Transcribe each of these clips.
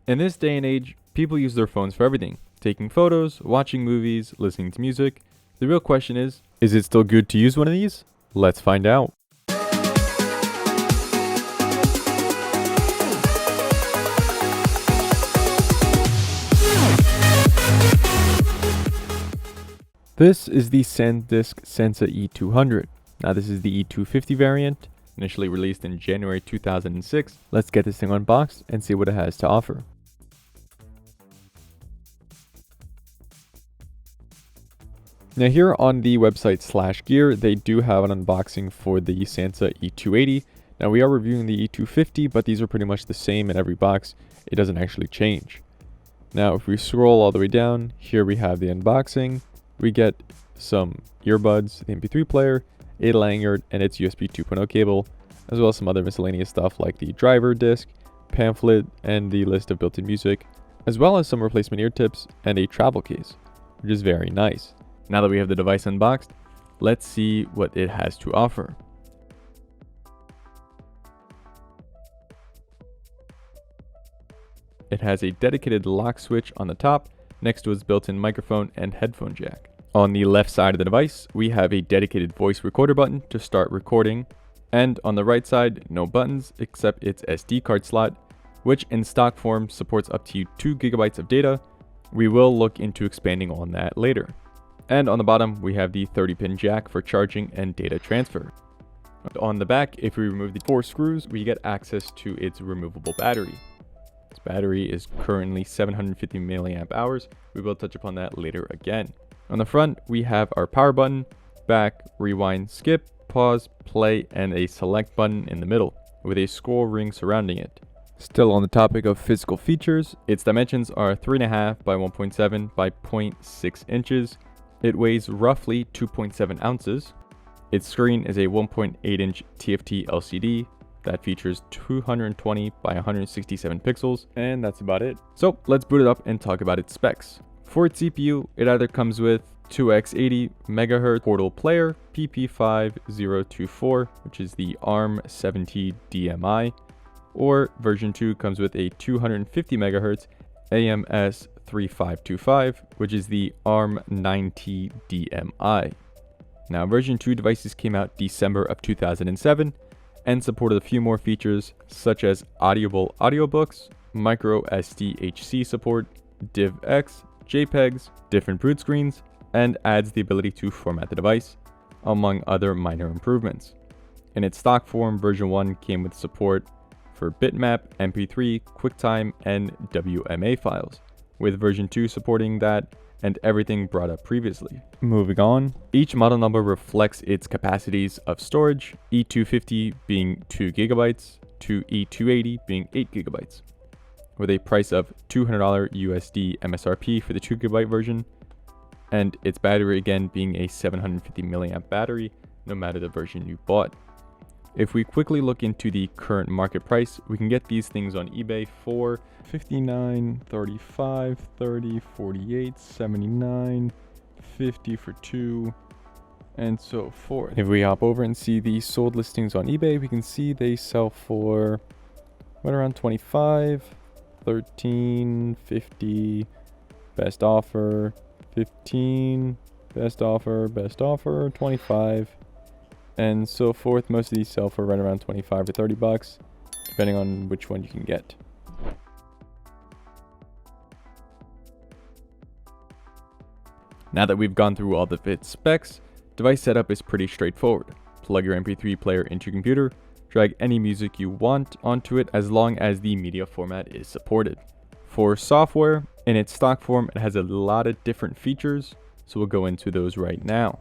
In this day and age, people use their phones for everything, taking photos, watching movies, listening to music. The real question is it still good to use one of these? Let's find out. This is the SanDisk Sansa E200. Now this is the E250 variant, initially released in January 2006. Let's get this thing unboxed and see what it has to offer. Now here on the website /gear, they do have an unboxing for the Sansa E280. Now we are reviewing the E250, but these are pretty much the same in every box. It doesn't actually change. Now if we scroll all the way down, here we have the unboxing. We get some earbuds, the Mp3 player, a lanyard, and its USB 2.0 cable, as well as some other miscellaneous stuff like the driver disc, pamphlet, and the list of built-in music, as well as some replacement ear tips and a travel case, which is very nice. Now that we have the device unboxed, let's see what it has to offer. It has a dedicated lock switch on the top, next to its built-in microphone and headphone jack. On the left side of the device, we have a dedicated voice recorder button to start recording, and on the right side, no buttons except its SD card slot, which in stock form supports up to 2 GB of data. We will look into expanding on that later. And on the bottom, we have the 30-pin jack for charging and data transfer. On the back, if we remove the 4 screws, we get access to its removable battery. This battery is currently 750 milliamp hours. We will touch upon that later again. On the front, we have our power button, back, rewind, skip, pause, play, and a select button in the middle, with a scroll ring surrounding it. Still on the topic of physical features, its dimensions are 3.5 by 1.7 by 0.6 inches. It weighs roughly 2.7 ounces. Its screen is a 1.8-inch TFT LCD that features 220 by 167 pixels, and that's about it. So let's boot it up and talk about its specs. For its CPU, it either comes with 2x80 MHz portal player PP5024, which is the ARM 70 DMI, or version 2 comes with a 250 MHz AMS 3525, which is the ARM 90 DMI. Now version 2 devices came out December of 2007 and supported a few more features such as audible audiobooks, micro SDHC support, DivX, JPEGs, different boot screens, and adds the ability to format the device, among other minor improvements. In its stock form, version 1 came with support for bitmap, Mp3, QuickTime, and WMA files, with version 2 supporting that and everything brought up previously. Moving on, each model number reflects its capacities of storage, E250 being 2 GB to E280 being 8 GB, with a price of $200 USD MSRP for the 2 GB version, and its battery again being a 750 milliamp battery no matter the version you bought. If we quickly look into the current market price, we can get these things on eBay for $59, $35, $30, $48, $79, $50 for 2, and so forth. If we hop over and see the sold listings on eBay, we can see they sell for right around $25, $13, $50, best offer, $15, best offer, $25, and so forth. Most of these sell for right around 25 to 30 bucks, depending on which one you can get. Now that we've gone through all the its specs, device setup is pretty straightforward. Plug your Mp3 player into your computer, drag any music you want onto it as long as the media format is supported. For software, in its stock form, it has a lot of different features, so we'll go into those right now.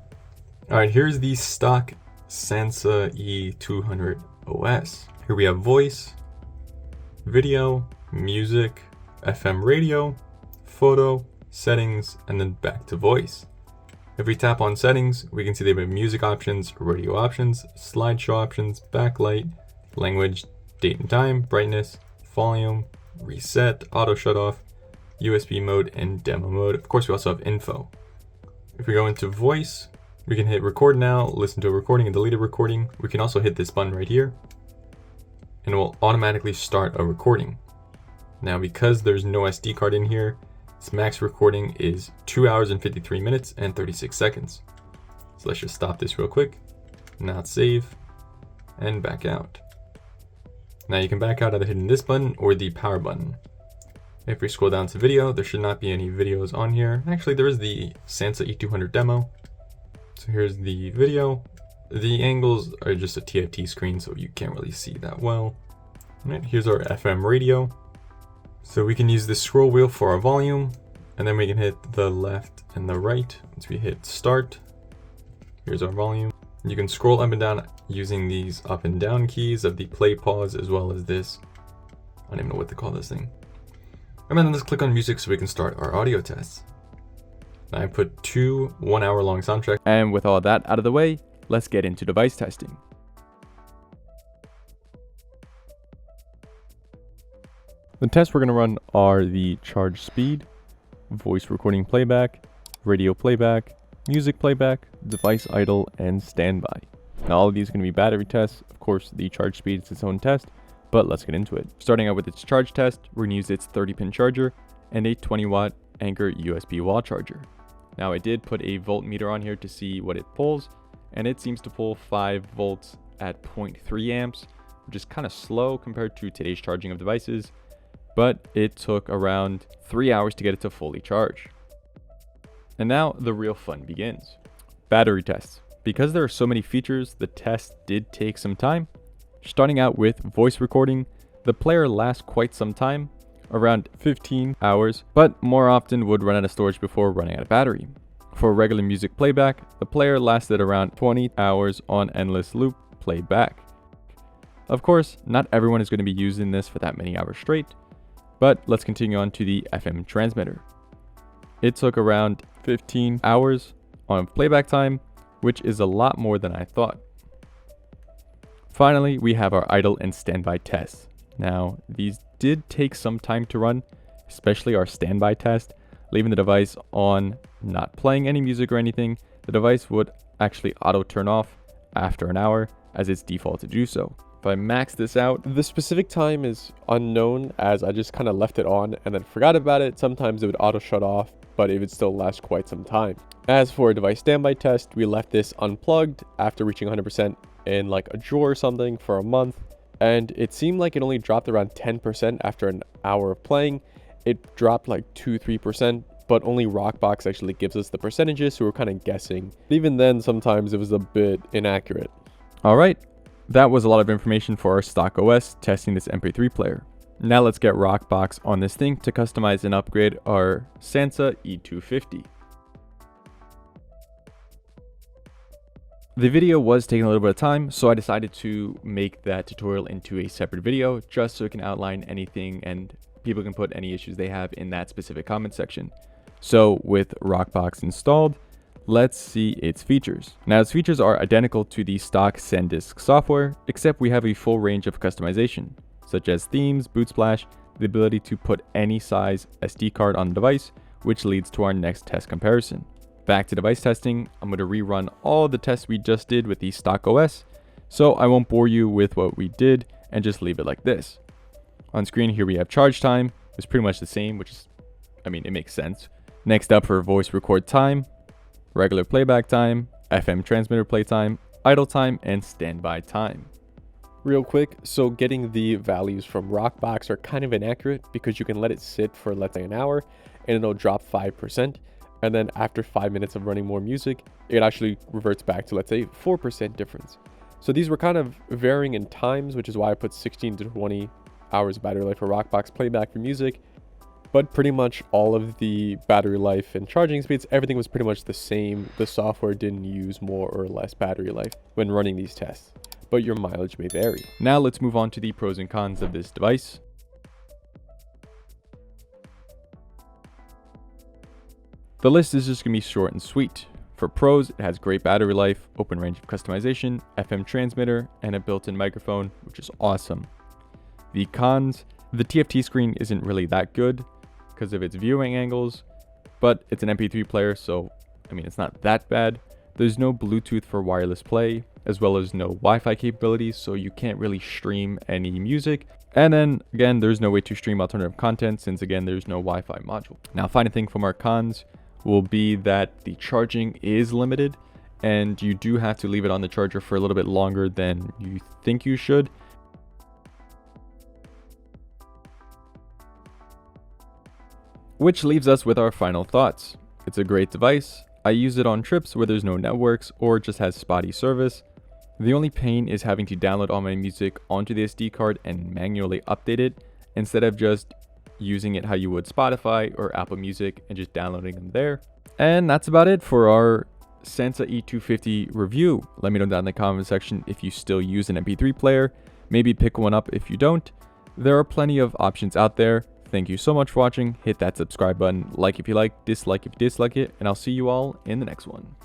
Alright, here's the stock Sansa E200 OS. Here we have voice, video, music, FM radio, photo, settings, and then back to voice. If we tap on settings, we can see they have music options, radio options, slideshow options, backlight, language, date and time, brightness, volume, reset, auto shut off, USB mode, and demo mode. Of course, we also have info. If we go into voice, we can hit record now, listen to a recording and delete a recording. We can also hit this button right here and it will automatically start a recording. Now, because there's no SD card in here, its max recording is 2 hours and 53 minutes and 36 seconds. So let's just stop this real quick, not save, and back out. Now you can back out either hitting this button or the power button. If we scroll down to video, there should not be any videos on here. Actually, there is the Sansa E200 demo. So here's the video. The angles are just a TFT screen, so you can't really see that well. All right, here's our FM radio. So we can use this scroll wheel for our volume, and then we can hit the left and the right. Once we hit start, here's our volume. You can scroll up and down using these up and down keys of the play, pause, as well as this. I don't even know what to call this thing. And then let's click on music so we can start our audio tests. I put 2 1-hour-long soundtracks. And with all that out of the way, let's get into device testing. The tests we're going to run are the charge speed, voice recording playback, radio playback, music playback, device idle, and standby. Now all of these are going to be battery tests. Of course, the charge speed is its own test, but let's get into it. Starting out with its charge test, we're going to use its 30-pin charger and a 20-watt Anker USB wall charger. Now I did put a voltmeter on here to see what it pulls, and it seems to pull 5 volts at 0.3 amps, which is kind of slow compared to today's charging of devices, but it took around 3 hours to get it to fully charge. And now the real fun begins. Battery tests. Because there are so many features, the test did take some time. Starting out with voice recording, the player lasts quite some time, around 15 hours, but more often would run out of storage before running out of battery. For regular music playback, the player lasted around 20 hours on endless loop playback. Of course, not everyone is going to be using this for that many hours straight, but let's continue on to the FM transmitter. It took around 15 hours on playback time, which is a lot more than I thought. Finally, we have our idle and standby tests. Now, these did take some time to run, especially our standby test. Leaving the device on, not playing any music or anything, the device would actually auto turn off after an hour as it's default to do so. If I max this out, the specific time is unknown as I just kind of left it on and then forgot about it. Sometimes it would auto shut off, but it would still last quite some time. As for a device standby test, we left this unplugged after reaching 100% in like a drawer or something for a month, and it seemed like it only dropped around 10% after an hour of playing. It dropped like 2-3%, but only RockBox actually gives us the percentages, so we're kind of guessing. Even then, sometimes it was a bit inaccurate. All right, that was a lot of information for our stock OS testing this MP3 player. Now let's get RockBox on this thing to customize and upgrade our Sansa E250. The video was taking a little bit of time, so I decided to make that tutorial into a separate video just so it can outline anything and people can put any issues they have in that specific comment section. So with RockBox installed, let's see its features. Now its features are identical to the stock SanDisk software, except we have a full range of customization, such as themes, boot splash, the ability to put any size SD card on the device, which leads to our next test comparison. Back to device testing, I'm going to rerun all the tests we just did with the stock OS, so I won't bore you with what we did and just leave it like this. On screen here we have charge time, it's pretty much the same, which is, it makes sense. Next up for voice record time, regular playback time, FM transmitter play time, idle time, and standby time. Real quick, so getting the values from RockBox are kind of inaccurate because you can let it sit for let's say an hour and it'll drop 5%. And then after 5 minutes of running more music, it actually reverts back to, let's say, 4% difference. So these were kind of varying in times, which is why I put 16 to 20 hours of battery life for RockBox playback for music. But pretty much all of the battery life and charging speeds, everything was pretty much the same. The software didn't use more or less battery life when running these tests, but your mileage may vary. Now let's move on to the pros and cons of this device. The list is just going to be short and sweet. For pros, it has great battery life, open range of customization, FM transmitter, and a built-in microphone, which is awesome. The cons, the TFT screen isn't really that good because of its viewing angles, but it's an MP3 player, so it's not that bad. There's no Bluetooth for wireless play, as well as no Wi-Fi capabilities, so you can't really stream any music. And then again, there's no way to stream alternative content since again, there's no Wi-Fi module. Now, final thing from our cons will be that the charging is limited and you do have to leave it on the charger for a little bit longer than you think you should. Which leaves us with our final thoughts. It's a great device. I use it on trips where there's no networks or just has spotty service. The only pain is having to download all my music onto the SD card and manually update it instead of just using it how you would Spotify or Apple Music and just downloading them there. And that's about it for our Sansa E250 review. Let me know down in the comment section if you still use an MP3 player. Maybe pick one up if you don't. There are plenty of options out there. Thank you so much for watching. Hit that subscribe button, like if you like, dislike if you dislike it, and I'll see you all in the next one.